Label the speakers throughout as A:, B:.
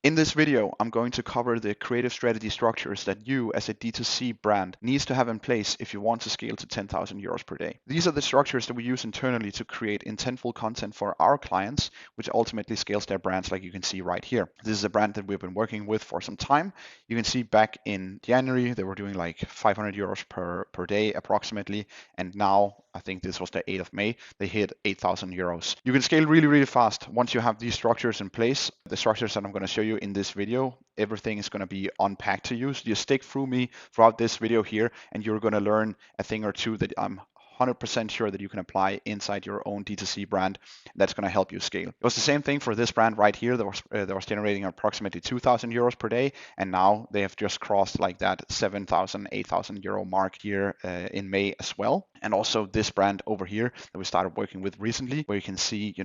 A: In this video, I'm going to cover the creative strategy structures that you as a D2C brand needs to have in place if you want to scale to 10,000 euros per day. These are the structures that we use internally to create intentful content for our clients, which ultimately scales their brands like you can see right here. This is a brand that we've been working with for some time. You can see back in January, they were doing like 500 euros per day approximately. And now, I think this was the 8th of May, they hit 8,000 euros. You can scale really, really fast once you have these structures in place. The structures that I'm going to show you in this video, everything is going to be unpacked to you. So you stick through me throughout this video here, and you're going to learn a thing or two that I'm 100% sure that you can apply inside your own D2C brand. That's going to help you scale. It was the same thing for this brand right here that was generating approximately 2,000 euros per day, and now they have just crossed like that 7,000, 8,000 euro mark here in May as well. And also this brand over here that we started working with recently, where you can see,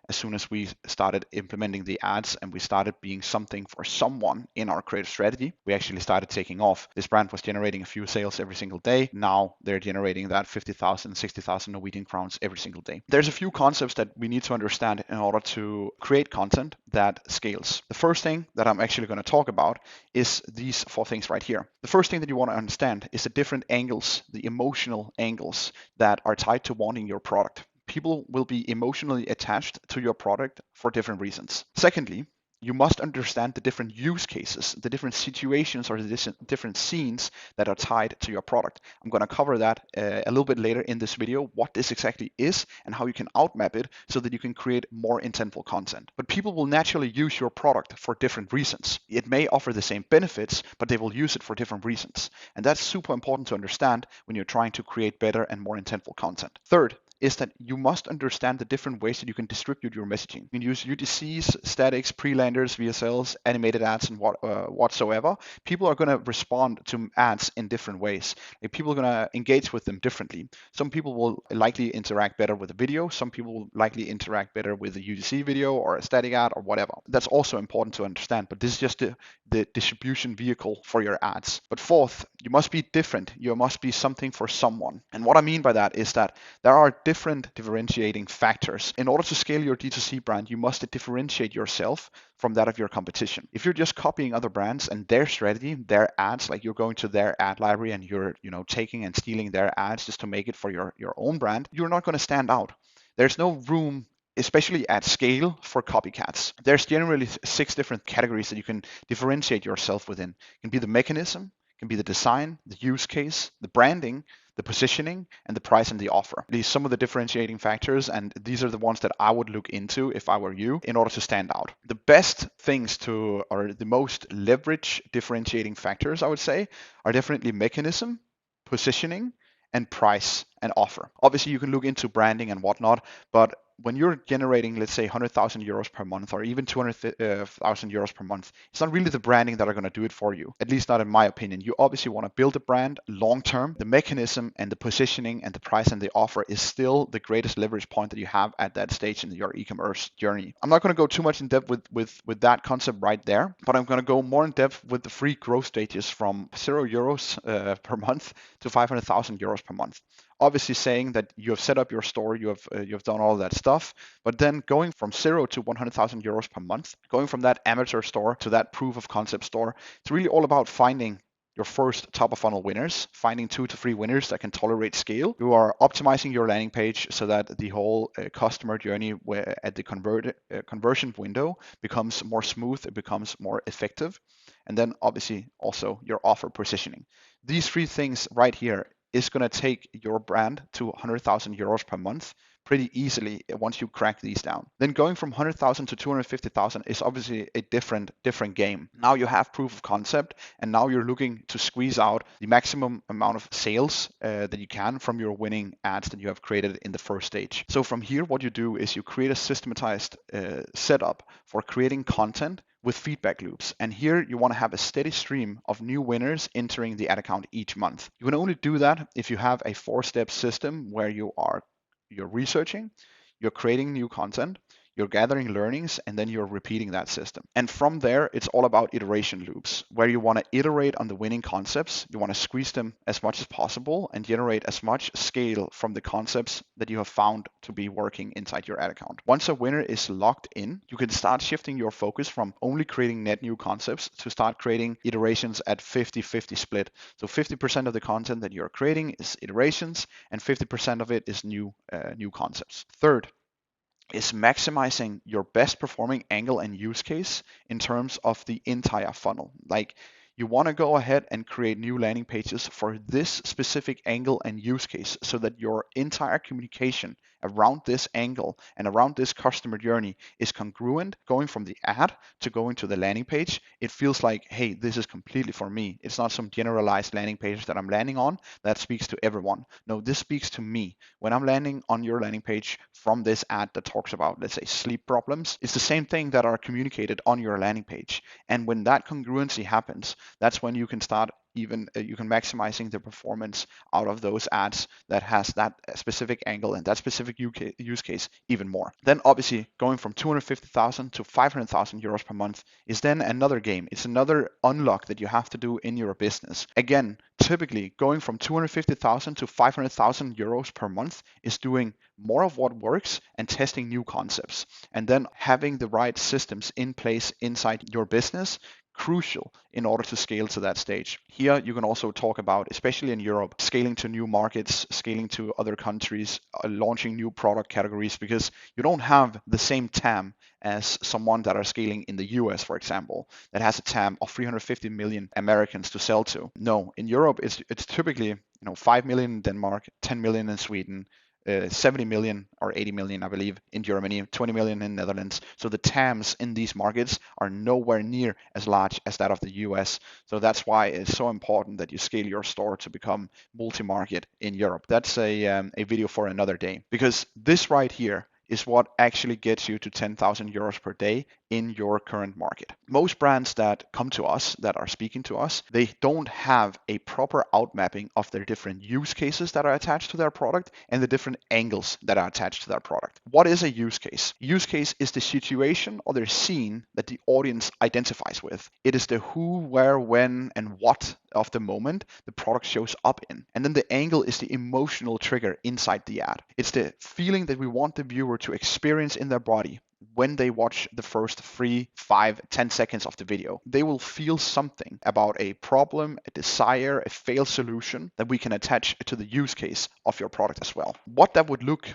A: as soon as we started implementing the ads and we started being something for someone in our creative strategy, we actually started taking off. This brand was generating a few sales every single day. Now they're generating that 50,000, 60,000 Norwegian crowns every single day. There's a few concepts that we need to understand in order to create content that scales. The first thing that I'm actually going to talk about is these 4 things right here. The first thing that you want to understand is the different angles, the emotional angles that are tied to wanting your product. People will be emotionally attached to your product for different reasons. Secondly, you must understand the different use cases, the different situations or the different scenes that are tied to your product. I'm going to cover that a little bit later in this video, what this exactly is and how you can outmap it so that you can create more intentful content. But people will naturally use your product for different reasons. It may offer the same benefits, but they will use it for different reasons. And that's super important to understand when you're trying to create better and more intentful content. Third, is that you must understand the different ways that you can distribute your messaging. You can use UGCs, statics, pre-landers, VSLs, animated ads, and whatsoever. People are going to respond to ads in different ways. Like, people are going to engage with them differently. Some people will likely interact better with a video. Some people will likely interact better with a UGC video or a static ad or whatever. That's also important to understand, but this is just the distribution vehicle for your ads. But fourth, you must be different. You must be something for someone. And what I mean by that is that there are different differentiating factors. In order to scale your D2C brand, you must differentiate yourself from that of your competition. If you're just copying other brands and their strategy, their ads, like you're going to their ad library and you're taking and stealing their ads just to make it for your own brand, you're not going to stand out. There's no room, especially at scale, for copycats. There's generally 6 different categories that you can differentiate yourself within. It can be the mechanism, it can be the design, the use case, the branding, the positioning, and the price and the offer. These are some of the differentiating factors, and these are the ones that I would look into if I were you in order to stand out. The best things or the most leverage differentiating factors, I would say, are definitely mechanism, positioning, and price and offer. Obviously, you can look into branding and whatnot, but when you're generating, let's say, 100,000 euros per month or even 200,000 euros per month, it's not really the branding that are going to do it for you, at least not in my opinion. You obviously want to build a brand long term. The mechanism and the positioning and the price and the offer is still the greatest leverage point that you have at that stage in your e-commerce journey. I'm not going to go too much in depth with that concept right there, but I'm going to go more in depth with the 3 growth stages from 0 euros per month to 500,000 euros per month. Obviously saying that you have set up your store, you have done all that stuff, but then going from 0 to 100,000 euros per month, going from that amateur store to that proof of concept store, it's really all about finding your first top of funnel winners, finding 2 to 3 winners that can tolerate scale. You are optimizing your landing page so that the whole customer journey at the conversion window becomes more smooth, it becomes more effective. And then obviously also your offer positioning. These 3 things right here is going to take your brand to 100,000 euros per month pretty easily once you crack these down. Then going from 100,000 to 250,000 is obviously a different game. Now you have proof of concept, and now you're looking to squeeze out the maximum amount of sales that you can from your winning ads that you have created in the first stage. So from here, what you do is you create a systematized setup for creating content with feedback loops. And here you want to have a steady stream of new winners entering the ad account each month. You can only do that if you have a 4-step system where you're researching, you're creating new content, you're gathering learnings, and then you're repeating that system. And from there, it's all about iteration loops, where you want to iterate on the winning concepts. You want to squeeze them as much as possible and generate as much scale from the concepts that you have found to be working inside your ad account. Once a winner is locked in, you can start shifting your focus from only creating net new concepts to start creating iterations at 50-50 split. So 50% of the content that you're creating is iterations and 50% of it is new concepts. Third is maximizing your best performing angle and use case in terms of the entire funnel. Like, you want to go ahead and create new landing pages for this specific angle and use case so that your entire communication around this angle and around this customer journey is congruent, going from the ad to going to the landing page. It feels like, hey, this is completely for me. It's not some generalized landing page that I'm landing on that speaks to everyone. No, this speaks to me. When I'm landing on your landing page from this ad that talks about, let's say, sleep problems, it's the same thing that are communicated on your landing page. And when that congruency happens, that's when you can start you can maximizing the performance out of those ads that has that specific angle and that specific use case even more. Then obviously going from 250,000 to 500,000 euros per month is then another game. It's another unlock that you have to do in your business. Again, typically going from 250,000 to 500,000 euros per month is doing more of what works and testing new concepts, and then having the right systems in place inside your business, crucial in order to scale to that stage. Here you can also talk about, especially in Europe, scaling to new markets, scaling to other countries, launching new product categories, because you don't have the same TAM as someone that are scaling in the US, for example, that has a TAM of 350 million Americans to sell to. No, in Europe it's typically 5 million in Denmark, 10 million in Sweden, 70 million or 80 million, I believe, in Germany, 20 million in Netherlands. So the TAMs in these markets are nowhere near as large as that of the US. So that's why it's so important that you scale your store to become multi-market in Europe. That's a video for another day, because this right here is what actually gets you to 10,000 euros per day in your current market. Most brands that come to us, that are speaking to us, they don't have a proper outmapping of their different use cases that are attached to their product and the different angles that are attached to their product. What is a use case? Use case is the situation or the scene that the audience identifies with. It is the who, where, when, and what of the moment the product shows up in. And then the angle is the emotional trigger inside the ad. It's the feeling that we want the viewer to experience in their body when they watch the first 3, 5, 10 seconds of the video. They will feel something about a problem, a desire, a failed solution that we can attach to the use case of your product as well. What that would look,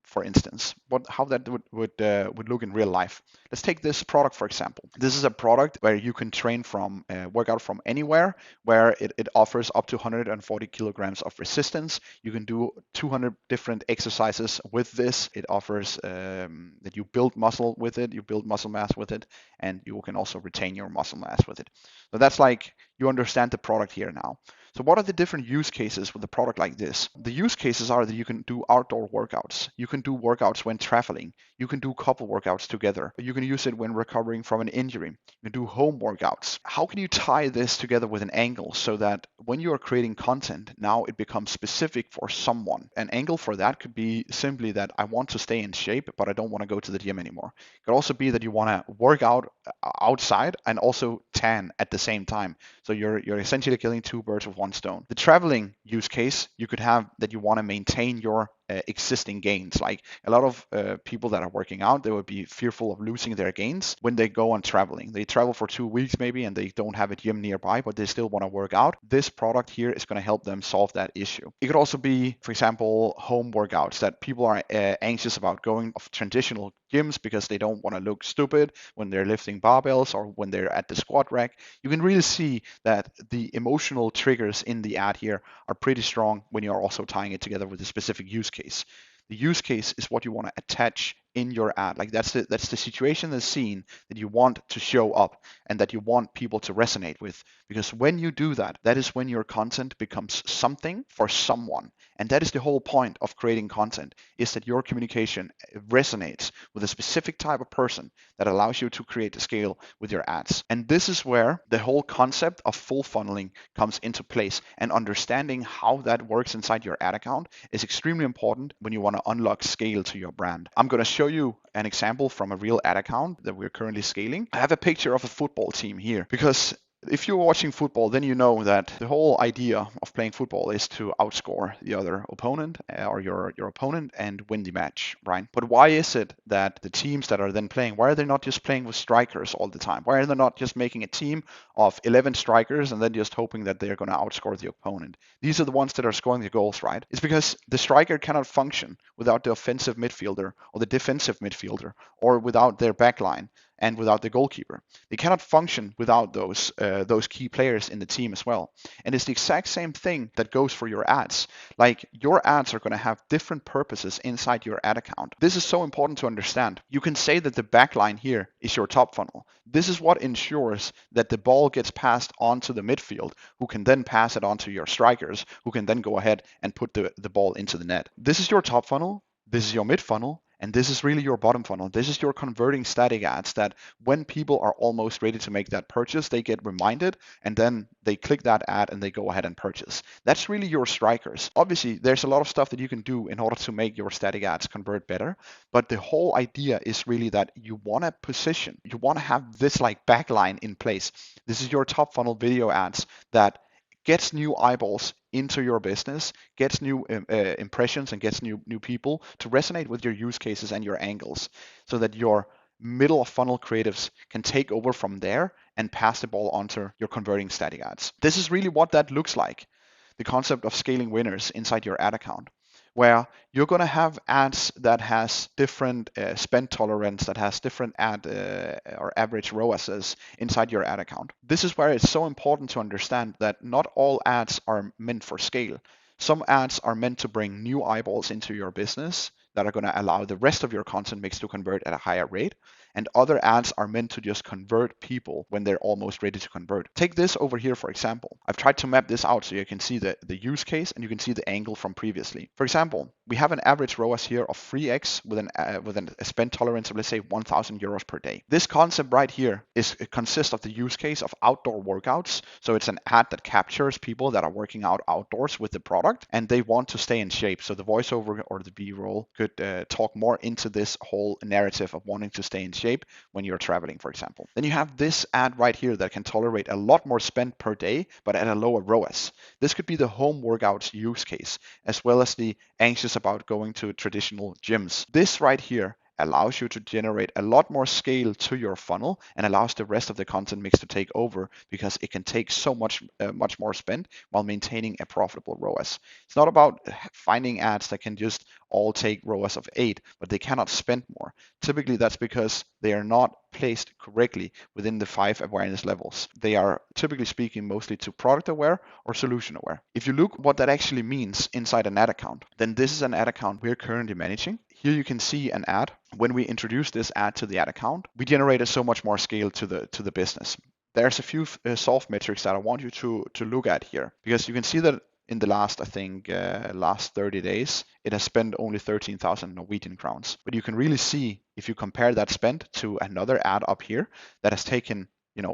A: for instance, how that would look in real life. Let's take this product, for example. This is a product where you can train from, work out from anywhere, where it offers up to 140 kilograms of resistance. You can do 200 different exercises with this. It offers that you build muscle with it, you build muscle mass with it, and you can also retain your muscle mass with it. So that's like, you understand the product here now. So what are the different use cases with a product like this? The use cases are that you can do outdoor workouts. You can do workouts when traveling. You can do couple workouts together. You can use it when recovering from an injury. You can do home workouts. How can you tie this together with an angle so that when you are creating content, now it becomes specific for someone? An angle for that could be simply that I want to stay in shape, but I don't want to go to the gym anymore. It could also be that you want to work out outside and also tan at the same time. So you're essentially killing two birds with one stone. The traveling use case, you could have that you want to maintain your existing gains. Like a lot of people that are working out, they would be fearful of losing their gains when they go on traveling. They travel for 2 weeks maybe and they don't have a gym nearby, but they still want to work out. This product here is going to help them solve that issue. It could also be, for example, home workouts that people are anxious about going of traditional gyms because they don't want to look stupid when they're lifting barbells or when they're at the squat rack. You can really see that the emotional triggers in the ad here are pretty strong when you're also tying it together with a specific use case. The use case is what you want to attach in your ad. Like that's the situation, the scene that you want to show up and that you want people to resonate with. Because when you do that, that is when your content becomes something for someone. And that is the whole point of creating content, is that your communication resonates with a specific type of person that allows you to create a scale with your ads. And this is where the whole concept of full funneling comes into place, and understanding how that works inside your ad account is extremely important when you want to unlock scale to your brand. I'm going to show show you an example from a real ad account that we're currently scaling. I have a picture of a football team here because if you're watching football, then you know that the whole idea of playing football is to outscore the other opponent or your opponent and win the match, right? But why is it that the teams that are then playing, why are they not just playing with strikers all the time? Why are they not just making a team of 11 strikers and then just hoping that they're going to outscore the opponent? These are the ones that are scoring the goals, right? It's because the striker cannot function without the offensive midfielder or the defensive midfielder or without their backline and without the goalkeeper. They cannot function without those key players in the team as well. And it's the exact same thing that goes for your ads. Like your ads are going to have different purposes inside your ad account. This is so important to understand. You can say that the backline here is your top funnel. This is what ensures that the ball gets passed onto the midfield, who can then pass it on to your strikers, who can then go ahead and put the ball into the net. This is your top funnel. This is your mid funnel. And this is really your bottom funnel. This is your converting static ads that when people are almost ready to make that purchase, they get reminded and then they click that ad and they go ahead and purchase. That's really your strikers. Obviously, there's a lot of stuff that you can do in order to make your static ads convert better. But the whole idea is really that you want to position, you want to have this like backline in place. This is your top funnel video ads that gets new eyeballs into your business, gets new impressions and gets new people to resonate with your use cases and your angles so that your middle of funnel creatives can take over from there and pass the ball onto your converting static ads. This is really what that looks like, the concept of scaling winners inside your ad account, where you're going to have ads that has different spend tolerance, that has different ad or average ROASs inside your ad account. This is where it's so important to understand that not all ads are meant for scale. Some ads are meant to bring new eyeballs into your business that are going to allow the rest of your content mix to convert at a higher rate. And other ads are meant to just convert people when they're almost ready to convert. Take this over here, for example. I've tried to map this out so you can see the use case and you can see the angle from previously. For example, we have an average ROAS here of 3x with a spend tolerance of, let's say, 1,000 euros per day. This concept right here consists of the use case of outdoor workouts. So it's an ad that captures people that are working out outdoors with the product and they want to stay in shape. So the voiceover or the B-roll could talk more into this whole narrative of wanting to stay in shape when you're traveling, for example. Then you have this ad right here that can tolerate a lot more spend per day, but at a lower ROAS. This could be the home workouts use case, as well as the anxious about going to traditional gyms. This right here allows you to generate a lot more scale to your funnel and allows the rest of the content mix to take over because it can take so much more spend while maintaining a profitable ROAS. It's not about finding ads that can just all take ROAS of 8, but they cannot spend more. Typically, that's because they are not placed correctly within the 5 awareness levels. They are, typically speaking, mostly to product aware or solution aware. If you look what that actually means inside an ad account, then this is an ad account we're currently managing. Here you can see an ad. When we introduced this ad to the ad account, we generated so much more scale to the business. There's a few soft metrics that I want you to look at here, because you can see that in the last, I think, last 30 days, it has spent only 13,000 Norwegian crowns. But you can really see, if you compare that spend to another ad up here that has taken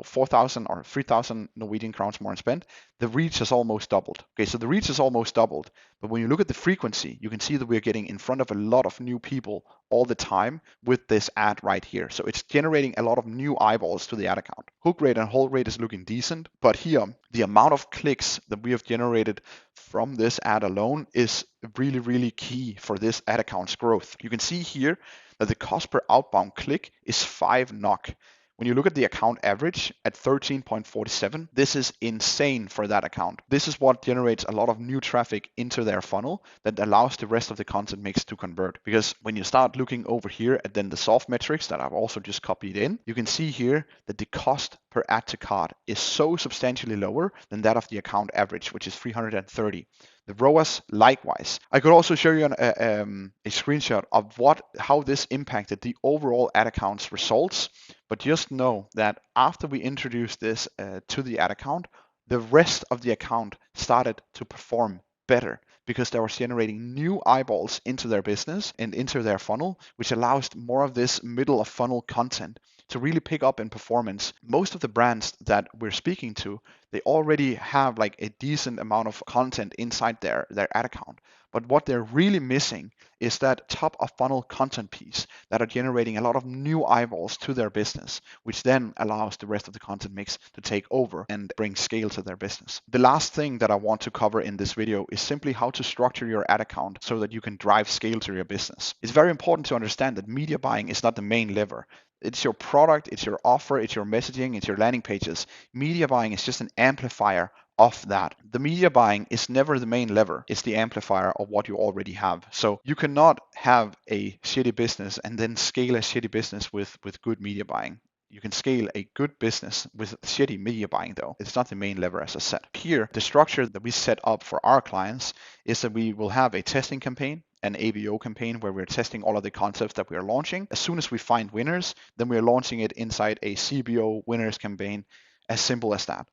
A: 4,000 or 3,000 Norwegian crowns more in spend, the reach has almost doubled. Okay, so the reach has almost doubled. But when you look at the frequency, you can see that we're getting in front of a lot of new people all the time with this ad right here. So it's generating a lot of new eyeballs to the ad account. Hook rate and hold rate is looking decent, but here, the amount of clicks that we have generated from this ad alone is really, really key for this ad account's growth. You can see here that the cost per outbound click is 5 NOK. When you look at the account average at 13.47, this is insane for that account. This is what generates a lot of new traffic into their funnel that allows the rest of the content mix to convert. Because when you start looking over here at then the soft metrics that I've also just copied in, you can see here that the cost per add to cart is so substantially lower than that of the account average, which is 330. The ROAS likewise. I could also show you a screenshot of how this impacted the overall ad account's results. But just know that after we introduced this to the ad account, the rest of the account started to perform better because they were generating new eyeballs into their business and into their funnel, which allows more of this middle of funnel content to really pick up in performance. Most of the brands that we're speaking to, they already have like a decent amount of content inside their ad account. But what they're really missing is that top of funnel content piece that are generating a lot of new eyeballs to their business, which then allows the rest of the content mix to take over and bring scale to their business. The last thing that I want to cover in this video is simply how to structure your ad account so that you can drive scale to your business. It's very important to understand that media buying is not the main lever. It's your product, it's your offer, it's your messaging, it's your landing pages. Media buying is just an amplifier of that. The media buying is never the main lever, it's the amplifier of what you already have. So you cannot have a shitty business and then scale a shitty business with good media buying. You can scale a good business with shitty media buying though. It's not the main lever, as I said. Here, the structure that we set up for our clients is that we will have a testing campaign, an ABO campaign where we're testing all of the concepts that we are launching. As soon as we find winners, then we're launching it inside a CBO winners campaign, as simple as that.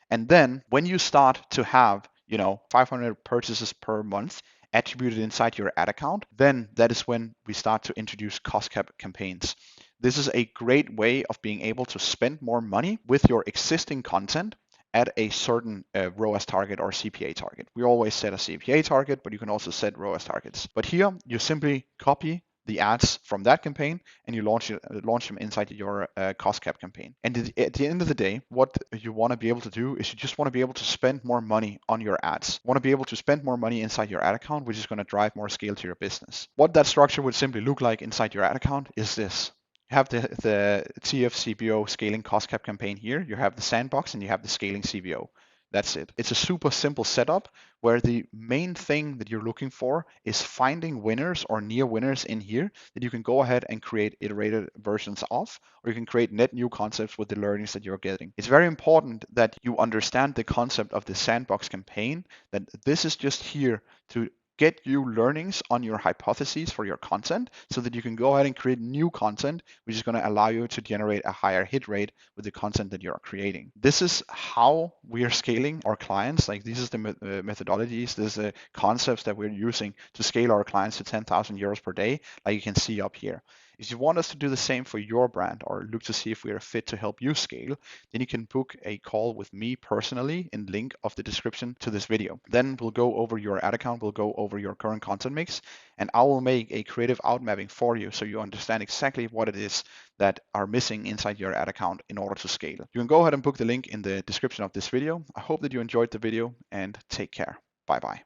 A: And then when you start to have, 500 purchases per month attributed inside your ad account, then that is when we start to introduce cost cap campaigns. This is a great way of being able to spend more money with your existing content at a certain ROAS target or CPA target. We always set a CPA target, but you can also set ROAS targets. But here you simply copy the ads from that campaign and you launch them inside your cost cap campaign. And at the end of the day, what you want to be able to do is you just want to be able to spend more money on your ads. You want to be able to spend more money inside your ad account, which is going to drive more scale to your business. What that structure would simply look like inside your ad account is this. You have the TF scaling cost cap campaign here. You have the sandbox and you have the scaling CBO. That's it. It's a super simple setup where the main thing that you're looking for is finding winners or near winners in here that you can go ahead and create iterated versions of, or you can create net new concepts with the learnings that you're getting. It's very important that you understand the concept of the sandbox campaign, that this is just here to get you learnings on your hypotheses for your content so that you can go ahead and create new content, which is going to allow you to generate a higher hit rate with the content that you're creating. This is how we are scaling our clients. Like, these is the methodologies, this is the concepts that we're using to scale our clients to 10,000 euros per day, like you can see up here. If you want us to do the same for your brand or look to see if we are fit to help you scale, then you can book a call with me personally in link of the description to this video. Then we'll go over your ad account, we'll go over your current content mix, and I will make a creative outmapping for you so you understand exactly what it is that are missing inside your ad account in order to scale. You can go ahead and book the link in the description of this video. I hope that you enjoyed the video and take care. Bye bye.